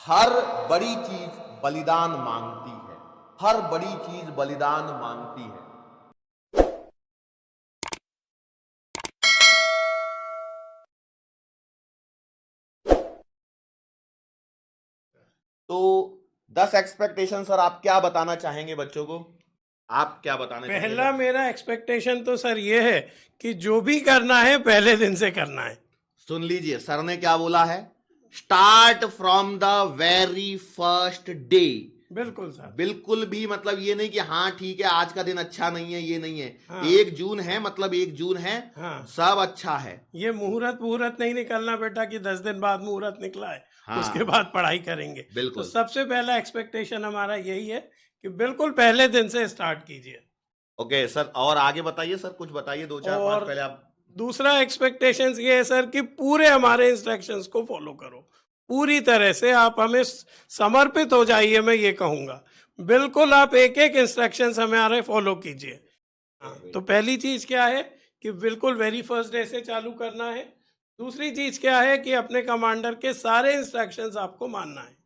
हर बड़ी चीज बलिदान मांगती है। हर बड़ी चीज बलिदान मांगती है। तो 10 एक्सपेक्टेशन सर आप क्या बताना चाहेंगे बच्चों को? आप क्या बताना चाहेंगे पहला सर? मेरा एक्सपेक्टेशन तो सर ये है कि जो भी करना है पहले दिन से करना है। सुन लीजिए सर ने क्या बोला है। Start from the very first day. बिल्कुल सर। बिल्कुल भी मतलब ये नहीं कि हाँ ठीक है आज का दिन अच्छा नहीं है, ये नहीं है। हाँ 1 जून है मतलब 1 जून है, हाँ। सब अच्छा है। ये मुहूर्त मुहूर्त नहीं निकलना बेटा कि 10 दिन बाद मुहूर्त निकला है उसके हाँ बाद पढ़ाई करेंगे। तो बिल्कुल। सबसे पहला एक्सपेक्टेशन हमारा यही है कि बिल्कुल पहले दिन से स्टार्ट कीजिए। ओके सर, और आगे बताइए सर, कुछ बताइए, दो चार पांच और पहले आप। दूसरा एक्सपेक्टेशन ये है सर कि पूरे हमारे इंस्ट्रक्शंस को फॉलो करो। पूरी तरह से आप हमें समर्पित हो जाइए, मैं ये कहूँगा। बिल्कुल आप एक एक इंस्ट्रक्शंस हमारे फॉलो कीजिए। हाँ, तो पहली चीज क्या है कि बिल्कुल वेरी फर्स्ट डे से चालू करना है। दूसरी चीज क्या है कि अपने कमांडर के सारे इंस्ट्रक्शंस आपको मानना है।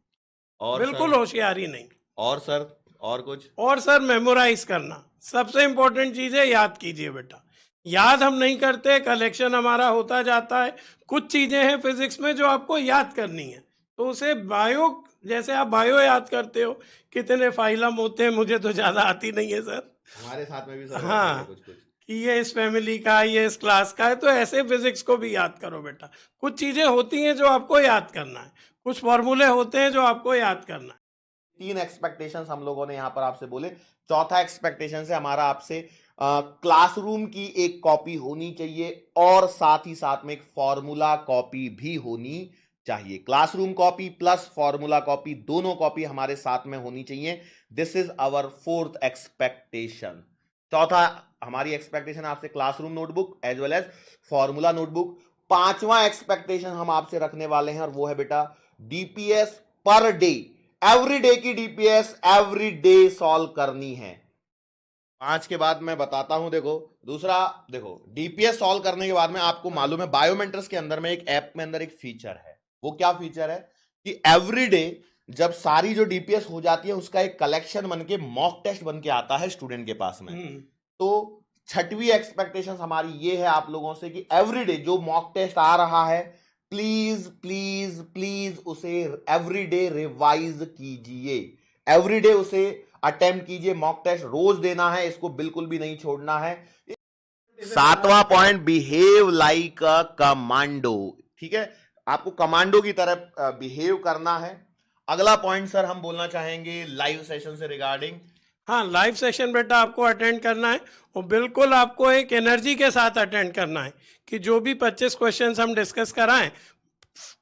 और बिल्कुल सर? होशियारी नहीं। और सर? और कुछ? और सर मेमोराइज करना सबसे इंपॉर्टेंट चीज है। याद कीजिए बेटा। याद हम नहीं करते, कलेक्शन हमारा होता जाता है। कुछ चीजें हैं फिजिक्स में जो आपको याद करनी है, तो उसे बायो, जैसे आप बायो याद करते हो, कितने फाइलम होते हैं, मुझे तो ज्यादा आती नहीं है सर। हमारे साथ में भी सर वैसे ही है हाँ, कुछ कुछ। कि ये इस फैमिली का है, ये इस क्लास का है, तो ऐसे फिजिक्स को भी याद करो बेटा। कुछ चीजें होती हैं जो आपको याद करना है, कुछ फॉर्मूले होते हैं जो आपको याद करना है। 3 एक्सपेक्टेशंस हम लोगों ने यहां पर आपसे बोले। चौथा एक्सपेक्टेशन है हमारा आपसे, क्लासरूम की एक कॉपी होनी चाहिए और साथ ही साथ में एक फॉर्मूला कॉपी भी होनी चाहिए। Classroom copy plus formula copy, दोनों कॉपी हमारे साथ में होनी चाहिए। This is our fourth expectation. चौथा हमारी एक्सपेक्टेशन आपसे classroom notebook as well as formula notebook. पांचवा एक्सपेक्टेशन हम आपसे रखने वाले हैं और वो है बेटा DPS per day. Every day की डीपीएस एवरी डे सॉल्व करनी है। 5 के बाद मैं बताता हूं। देखो दूसरा, देखो डीपीएस सॉल्व करने के बाद में आपको हाँ मालूम है बायोमेट्रिक्स के अंदर में एक ऐप में अंदर एक फीचर है। वो क्या फीचर है कि एवरी डे जब सारी जो डीपीएस हो जाती है उसका एक कलेक्शन बन के मॉक टेस्ट बन के आता है स्टूडेंट के पास में। हम्म। तो छठवीं एक्सपेक्टेशन हमारी ये है आप लोगों से कि एवरीडे जो मॉक टेस्ट आ रहा है प्लीज प्लीज प्लीज उसे एवरीडे रिवाइज कीजिए। एवरीडे उसे अटेम्प्ट कीजिए। मॉक टेस्ट रोज देना है, इसको बिल्कुल भी नहीं छोड़ना है। सातवां पॉइंट, बिहेव लाइक अ कमांडो। ठीक है, आपको कमांडो की तरह बिहेव करना है। अगला पॉइंट सर हम बोलना चाहेंगे लाइव सेशन से रिगार्डिंग। हाँ, लाइव सेशन बेटा आपको अटेंड करना है, और बिल्कुल आपको एक एनर्जी के साथ अटेंड करना है कि जो भी 25 क्वेश्चंस हम डिस्कस कराएं,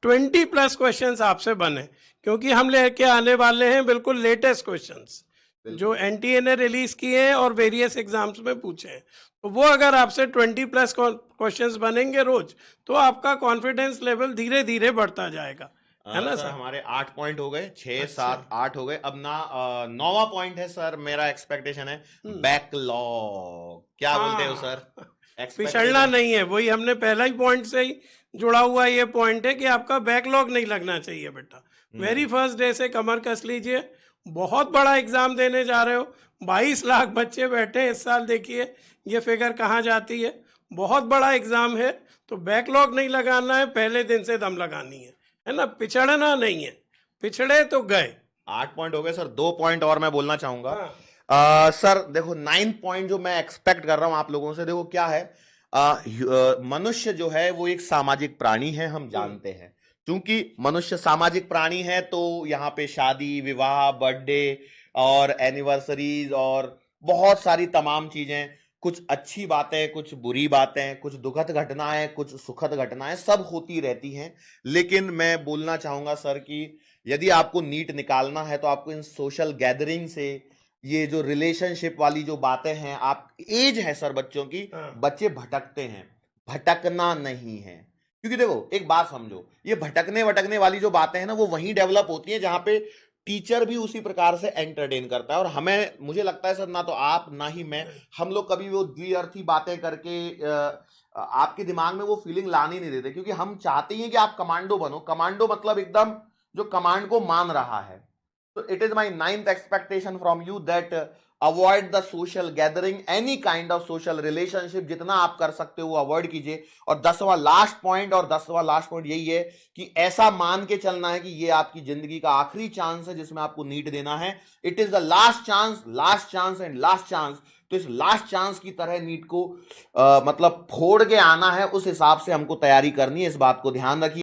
20+ क्वेश्चंस आपसे बने, क्योंकि हम लेके आने वाले हैं बिल्कुल लेटेस्ट क्वेश्चंस जो बिल्कुल। एनटीए ने रिलीज किए हैं और वेरियस एग्जाम्स में पूछे हैं। तो वो अगर आपसे 20+ क्वेश्चंस बनेंगे रोज, तो आपका कॉन्फिडेंस लेवल धीरे धीरे बढ़ता जाएगा, है ना सर सर? हमारे 8 पॉइंट हो गए, छः अच्छा। सात आठ हो गए। अब ना 9वां पॉइंट है सर, मेरा एक्सपेक्टेशन है हम्म। बैकलॉग। क्या बोलते हो सर? हाँ, पिछड़ना एक्सपेक्टेशन। नहीं है, वही हमने पहला ही पॉइंट से ही जुड़ा हुआ ये पॉइंट है कि आपका बैकलॉग नहीं लगना चाहिए बेटा। वेरी हम्म। फर्स्ट डे से कमर कस लीजिए। बहुत बड़ा एग्जाम देने जा रहे हो, 22 लाख बच्चे बैठे हैं इस साल, देखिए ये फिगर कहाँ जाती है। बहुत बड़ा एग्जाम है, तो बैकलॉग नहीं लगाना है, पहले दिन से दम लगानी है ना? पिछड़ना नहीं है, पिछड़े तो गए। 8 पॉइंट हो गए सर, 2 पॉइंट और मैं बोलना चाहूंगा। हाँ। सर देखो 9th पॉइंट जो मैं एक्सपेक्ट कर रहा हूं आप लोगों से, देखो क्या है। मनुष्य जो है वो एक सामाजिक प्राणी है, हम हम्म। जानते हैं। क्योंकि मनुष्य सामाजिक प्राणी है तो यहाँ पे शादी विवाह बर्थडे और एनिवर्सरीज और बहुत सारी तमाम चीजें, कुछ अच्छी बातें कुछ बुरी बातें, कुछ दुखद घटनाएं कुछ सुखद घटनाएं सब होती रहती हैं। लेकिन मैं बोलना चाहूंगा सर कि यदि आपको नीट निकालना है तो आपको इन सोशल गैदरिंग से, ये जो रिलेशनशिप वाली जो बातें हैं, आप एज है सर बच्चों की, हाँ। बच्चे भटकते हैं, भटकना नहीं है। क्योंकि देखो एक बात समझो, ये भटकने वटकने वाली जो बातें हैं ना वो वहीं डेवलप होती हैं जहां पे टीचर भी उसी प्रकार से एंटरटेन करता है। और हमें, मुझे लगता है सर, ना तो आप ना ही मैं, हम लोग कभी वो द्विअर्थी बातें करके आपके दिमाग में वो फीलिंग लाने नहीं देते। क्योंकि हम चाहते हैं कि आप कमांडो बनो। कमांडो मतलब एकदम जो कमांड को मान रहा है। तो it is my 9th expectation from you that avoid the social gathering, any kind of social relationship, जितना आप कर सकते हो वो अवॉइड कीजिए। और 10वां लास्ट पॉइंट यही है कि ऐसा मान के चलना है कि ये आपकी जिंदगी का आखिरी चांस है जिसमें आपको नीट देना है। It is the last chance and last chance. तो इस लास्ट चांस की तरह नीट को मतलब फोड़ के आना है, उस हिसाब से हमको तैयारी करनी है, इस बात को ध्यान रखिए।